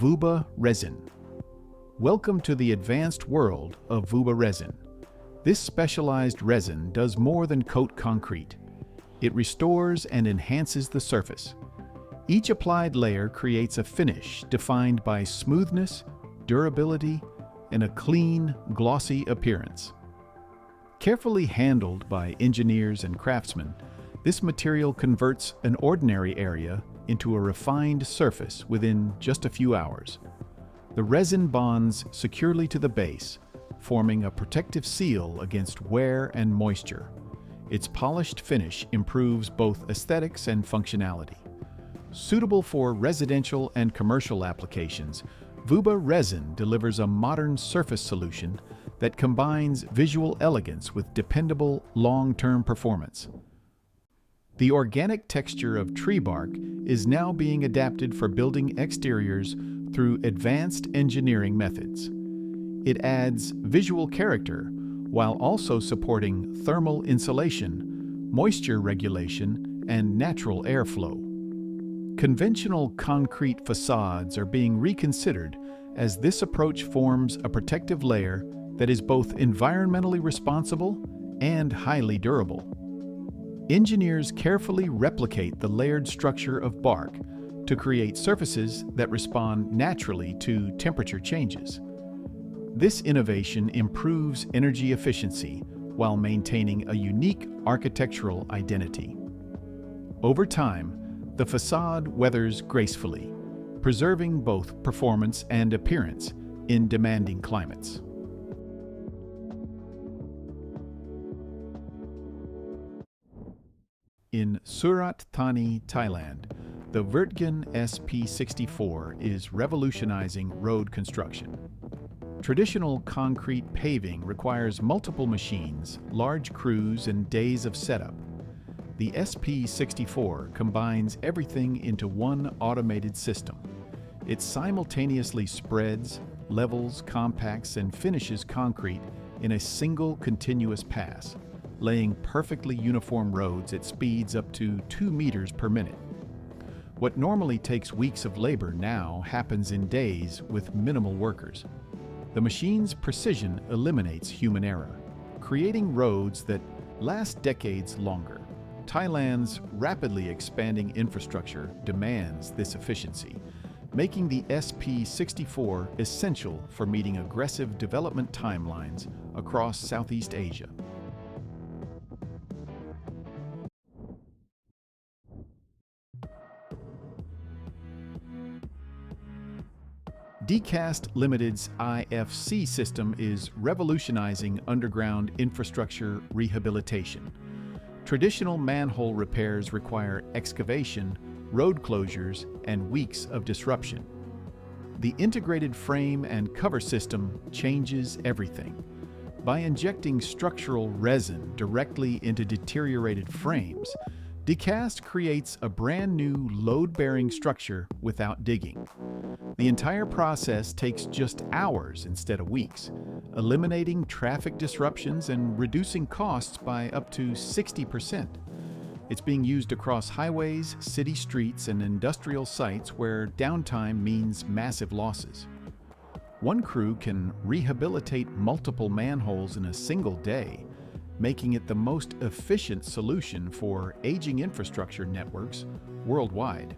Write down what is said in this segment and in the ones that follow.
Vuba Resin. Welcome to the advanced world of Vuba Resin. This specialized resin does more than coat concrete. It restores and enhances the surface. Each applied layer creates a finish defined by smoothness, durability, and a clean, glossy appearance. Carefully handled by engineers and craftsmen, this material converts an ordinary area into a refined surface within just a few hours. The resin bonds securely to the base, forming a protective seal against wear and moisture. Its polished finish improves both aesthetics and functionality. Suitable for residential and commercial applications, Vuba Resin delivers a modern surface solution that combines visual elegance with dependable, long-term performance. The organic texture of tree bark is now being adapted for building exteriors through advanced engineering methods. It adds visual character while also supporting thermal insulation, moisture regulation, and natural airflow. Conventional concrete facades are being reconsidered as this approach forms a protective layer that is both environmentally responsible and highly durable. Engineers carefully replicate the layered structure of bark to create surfaces that respond naturally to temperature changes. This innovation improves energy efficiency while maintaining a unique architectural identity. Over time, the facade weathers gracefully, preserving both performance and appearance in demanding climates. In Surat Thani, Thailand, the Vertgen SP64 is revolutionizing road construction. Traditional concrete paving requires multiple machines, large crews, and days of setup. The SP64 combines everything into one automated system. It simultaneously spreads, levels, compacts, and finishes concrete in a single continuous pass, laying perfectly uniform roads at speeds up to 2 meters per minute. What normally takes weeks of labor now happens in days with minimal workers. The machine's precision eliminates human error, creating roads that last decades longer. Thailand's rapidly expanding infrastructure demands this efficiency, making the SP64 essential for meeting aggressive development timelines across Southeast Asia. Decast Limited's IFC system is revolutionizing underground infrastructure rehabilitation. Traditional manhole repairs require excavation, road closures, and weeks of disruption. The integrated frame and cover system changes everything. By injecting structural resin directly into deteriorated frames, Decast creates a brand new load-bearing structure without digging. The entire process takes just hours instead of weeks, eliminating traffic disruptions and reducing costs by up to 60%. It's being used across highways, city streets, and industrial sites where downtime means massive losses. One crew can rehabilitate multiple manholes in a single day, making it the most efficient solution for aging infrastructure networks worldwide.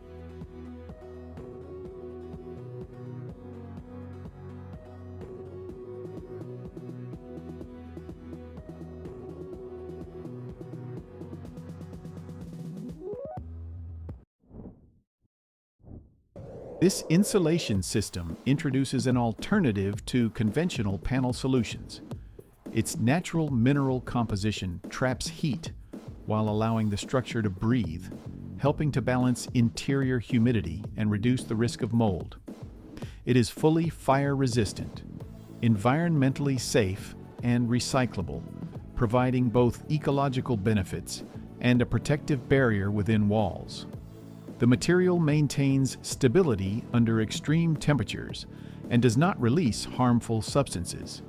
This insulation system introduces an alternative to conventional panel solutions. Its natural mineral composition traps heat while allowing the structure to breathe, helping to balance interior humidity and reduce the risk of mold. It is fully fire-resistant, environmentally safe, and recyclable, providing both ecological benefits and a protective barrier within walls. The material maintains stability under extreme temperatures and does not release harmful substances.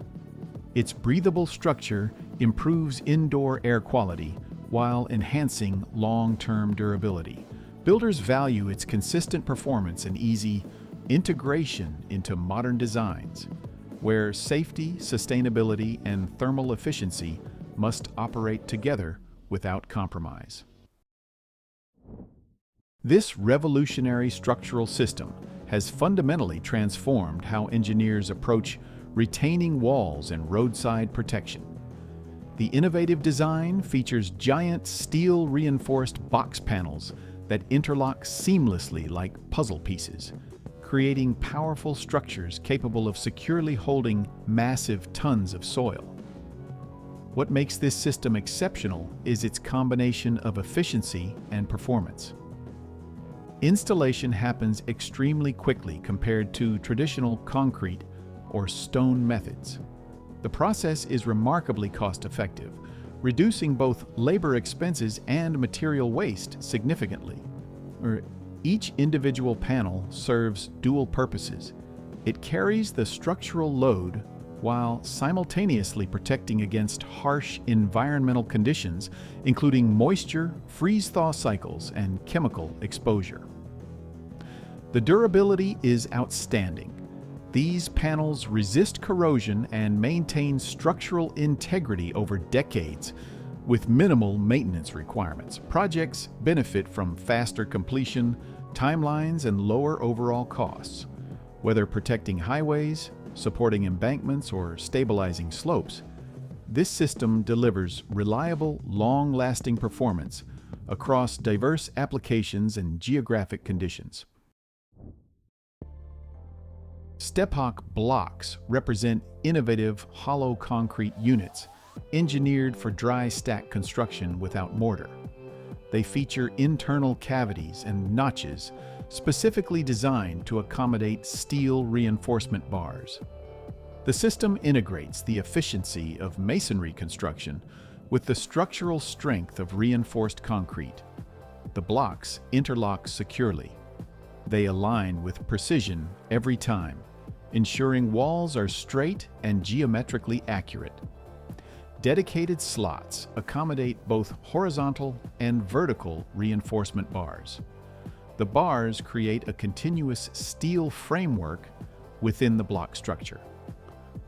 Its breathable structure improves indoor air quality while enhancing long-term durability. Builders value its consistent performance and easy, integration into modern designs, where safety, sustainability, and thermal efficiency must operate together without compromise. This revolutionary structural system has fundamentally transformed how engineers approach retaining walls and roadside protection. The innovative design features giant steel-reinforced box panels that interlock seamlessly like puzzle pieces, creating powerful structures capable of securely holding massive tons of soil. What makes this system exceptional is its combination of efficiency and performance. Installation happens extremely quickly compared to traditional concrete or stone methods. The process is remarkably cost-effective, reducing both labor expenses and material waste significantly. Each individual panel serves dual purposes. It carries the structural load while simultaneously protecting against harsh environmental conditions, including moisture, freeze-thaw cycles, and chemical exposure. The durability is outstanding. These panels resist corrosion and maintain structural integrity over decades with minimal maintenance requirements. Projects benefit from faster completion, timelines, and lower overall costs. Whether protecting highways, supporting embankments, or stabilizing slopes, this system delivers reliable, long-lasting performance across diverse applications and geographic conditions. Stavo blocks represent innovative hollow concrete units engineered for dry stack construction without mortar. They feature internal cavities and notches specifically designed to accommodate steel reinforcement bars. The system integrates the efficiency of masonry construction with the structural strength of reinforced concrete. The blocks interlock securely. They align with precision every time, ensuring walls are straight and geometrically accurate. Dedicated slots accommodate both horizontal and vertical reinforcement bars. The bars create a continuous steel framework within the block structure.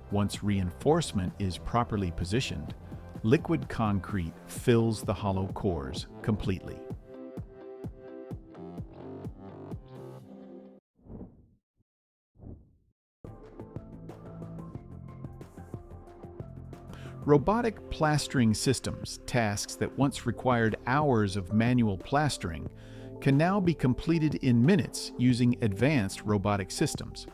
Once reinforcement is properly positioned, liquid concrete fills the hollow cores completely. Robotic plastering systems, tasks that once required hours of manual plastering, can now be completed in minutes using advanced robotic systems.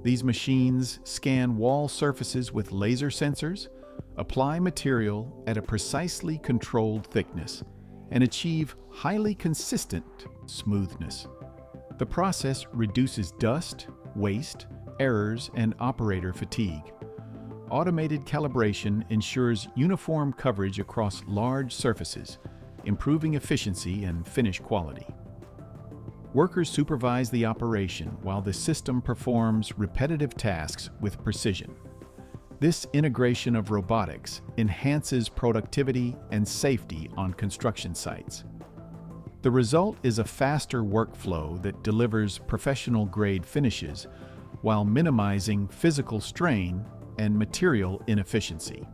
These machines scan wall surfaces with laser sensors, apply material at a precisely controlled thickness, and achieve highly consistent smoothness. The process reduces dust, waste, errors, and operator fatigue. Automated calibration ensures uniform coverage across large surfaces, improving efficiency and finish quality. Workers supervise the operation while the system performs repetitive tasks with precision. This integration of robotics enhances productivity and safety on construction sites. The result is a faster workflow that delivers professional-grade finishes while minimizing physical strain and material inefficiency.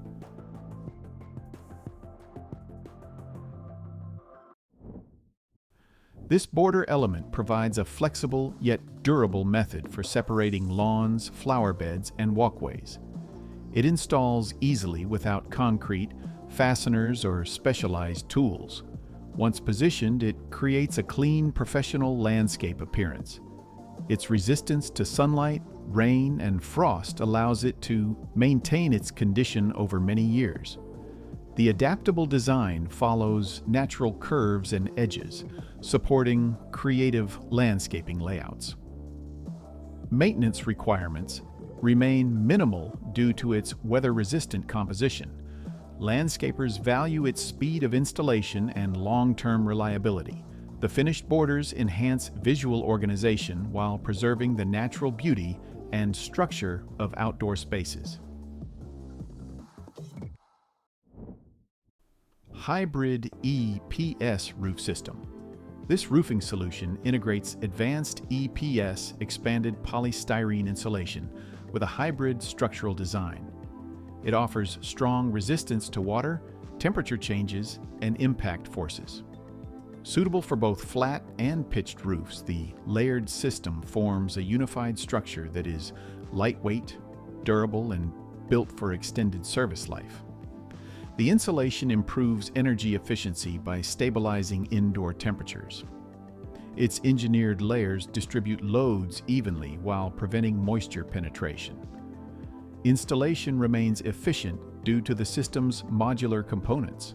This border element provides a flexible yet durable method for separating lawns, flower beds, and walkways. It installs easily without concrete, fasteners, or specialized tools. Once positioned, it creates a clean, professional landscape appearance. Its resistance to sunlight, rain, and frost allows it to maintain its condition over many years. The adaptable design follows natural curves and edges, supporting creative landscaping layouts. Maintenance requirements remain minimal due to its weather-resistant composition. Landscapers value its speed of installation and long-term reliability. The finished borders enhance visual organization while preserving the natural beauty and structure of outdoor spaces. Hybrid EPS roof system. This roofing solution integrates advanced EPS expanded polystyrene insulation with a hybrid structural design. It offers strong resistance to water, temperature changes, and impact forces. Suitable for both flat and pitched roofs, the layered system forms a unified structure that is lightweight, durable, and built for extended service life. The insulation improves energy efficiency by stabilizing indoor temperatures. Its engineered layers distribute loads evenly while preventing moisture penetration. Installation remains efficient due to the system's modular components.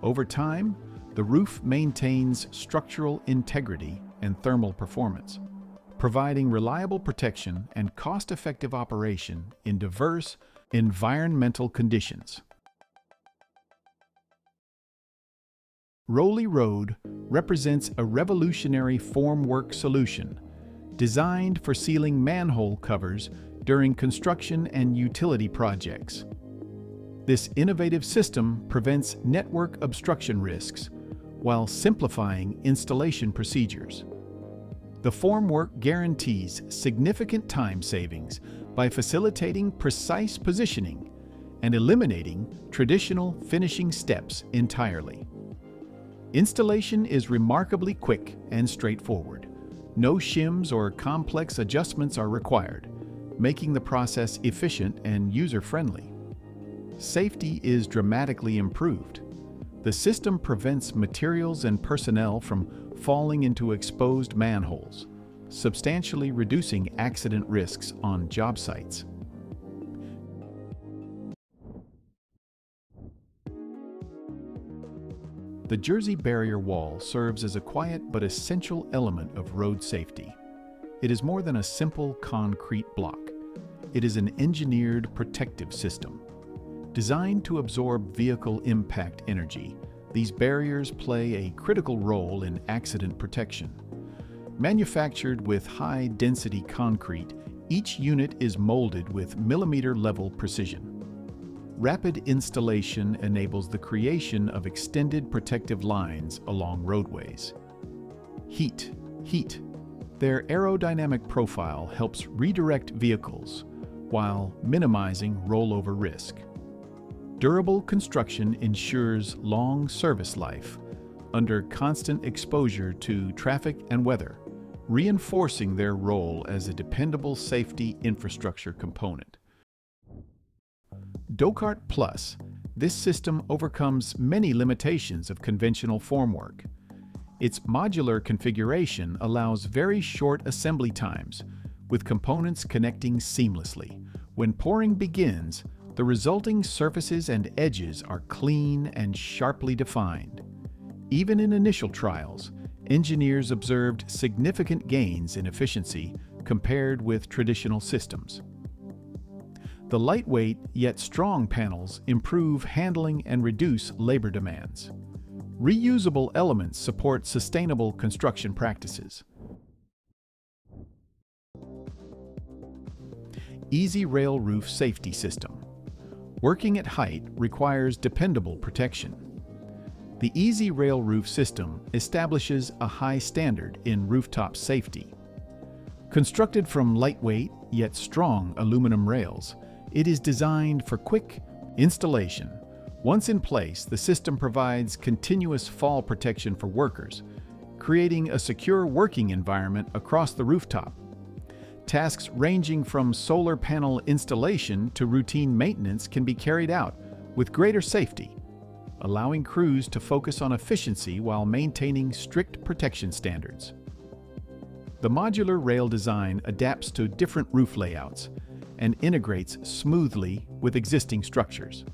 Over time, the roof maintains structural integrity and thermal performance, providing reliable protection and cost-effective operation in diverse environmental conditions. Rolly Road represents a revolutionary formwork solution designed for sealing manhole covers during construction and utility projects. This innovative system prevents network obstruction risks while simplifying installation procedures. The formwork guarantees significant time savings by facilitating precise positioning and eliminating traditional finishing steps entirely. Installation is remarkably quick and straightforward. No shims or complex adjustments are required, making the process efficient and user-friendly. Safety is dramatically improved. The system prevents materials and personnel from falling into exposed manholes, substantially reducing accident risks on job sites. The Jersey barrier wall serves as a quiet but essential element of road safety. It is more than a simple concrete block. It is an engineered protective system. Designed to absorb vehicle impact energy, these barriers play a critical role in accident protection. Manufactured with high-density concrete, each unit is molded with millimeter-level precision. Rapid installation enables the creation of extended protective lines along roadways. Heat. Their aerodynamic profile helps redirect vehicles while minimizing rollover risk. Durable construction ensures long service life under constant exposure to traffic and weather, reinforcing their role as a dependable safety infrastructure component. Docart Plus, this system overcomes many limitations of conventional formwork. Its modular configuration allows very short assembly times, with components connecting seamlessly. When pouring begins, the resulting surfaces and edges are clean and sharply defined. Even in initial trials, engineers observed significant gains in efficiency compared with traditional systems. The lightweight yet strong panels improve handling and reduce labor demands. Reusable elements support sustainable construction practices. Easy Rail Roof Safety System. Working at height requires dependable protection. The Easy Rail Roof System establishes a high standard in rooftop safety. Constructed from lightweight yet strong aluminum rails, it is designed for quick installation. Once in place, the system provides continuous fall protection for workers, creating a secure working environment across the rooftop. Tasks ranging from solar panel installation to routine maintenance can be carried out with greater safety, allowing crews to focus on efficiency while maintaining strict protection standards. The modular rail design adapts to different roof layouts and integrates smoothly with existing structures.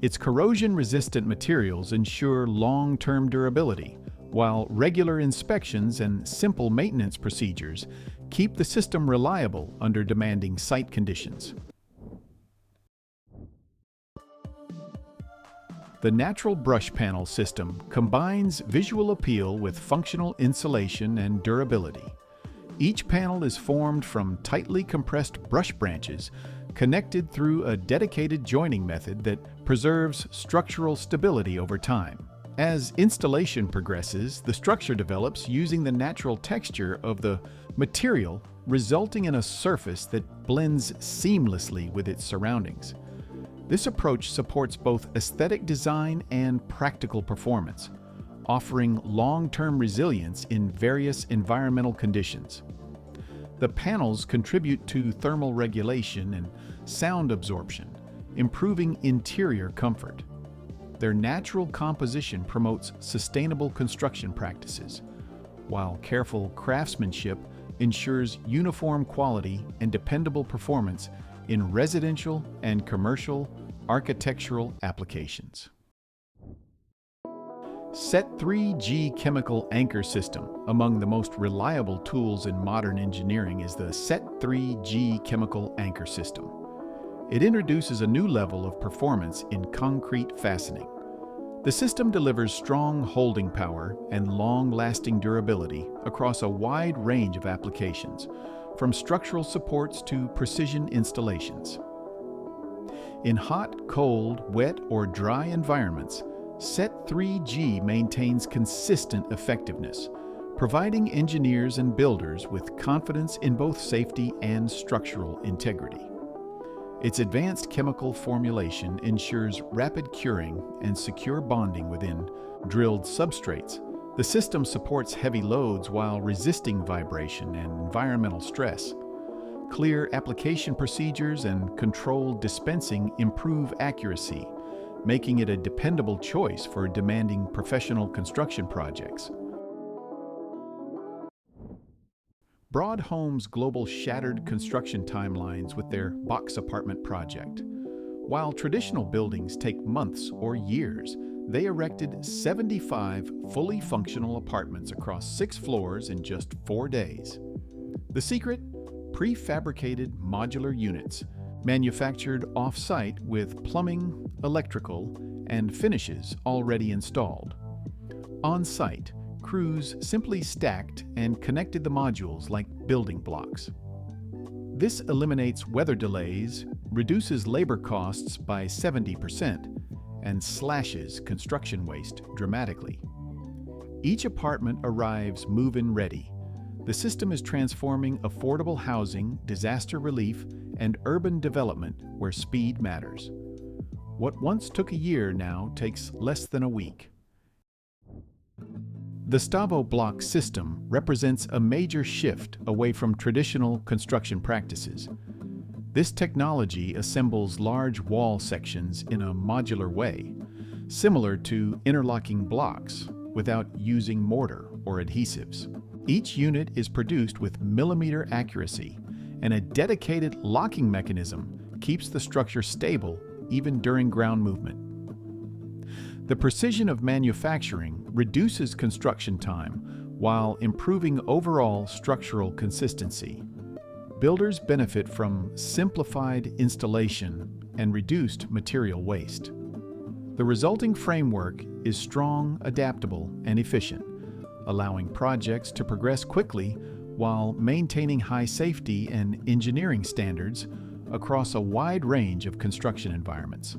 Its corrosion-resistant materials ensure long-term durability, while regular inspections and simple maintenance procedures keep the system reliable under demanding site conditions. The natural brush panel system combines visual appeal with functional insulation and durability. Each panel is formed from tightly compressed brush branches connected through a dedicated joining method that preserves structural stability over time. As installation progresses, the structure develops using the natural texture of the material, resulting in a surface that blends seamlessly with its surroundings. This approach supports both aesthetic design and practical performance, offering long-term resilience in various environmental conditions. The panels contribute to thermal regulation and sound absorption, improving interior comfort. Their natural composition promotes sustainable construction practices, while careful craftsmanship ensures uniform quality and dependable performance in residential and commercial architectural applications. Set3G chemical anchor system. Among the most reliable tools in modern engineering is the Set3G chemical anchor system. It introduces a new level of performance in concrete fastening. The system delivers strong holding power and long-lasting durability across a wide range of applications, from structural supports to precision installations. In hot, cold, wet, or dry environments, Set3G maintains consistent effectiveness, providing engineers and builders with confidence in both safety and structural integrity. Its advanced chemical formulation ensures rapid curing and secure bonding within drilled substrates. The system supports heavy loads while resisting vibration and environmental stress. Clear application procedures and controlled dispensing improve accuracy, making it a dependable choice for demanding professional construction projects. Broadhome's global shattered construction timelines with their box apartment project. While traditional buildings take months or years, they erected 75 fully functional apartments across 6 floors in just 4 days. The secret? Prefabricated modular units, manufactured off-site with plumbing, electrical, and finishes already installed. On-site, crews simply stacked and connected the modules like building blocks. This eliminates weather delays, reduces labor costs by 70%, and slashes construction waste dramatically. Each apartment arrives move-in ready. The system is transforming affordable housing, disaster relief, and urban development where speed matters. What once took a year now takes less than a week. The Stavo Block system represents a major shift away from traditional construction practices. This technology assembles large wall sections in a modular way, similar to interlocking blocks, without using mortar or adhesives. Each unit is produced with millimeter accuracy, and a dedicated locking mechanism keeps the structure stable even during ground movement. The precision of manufacturing reduces construction time while improving overall structural consistency. Builders benefit from simplified installation and reduced material waste. The resulting framework is strong, adaptable, and efficient, allowing projects to progress quickly while maintaining high safety and engineering standards across a wide range of construction environments.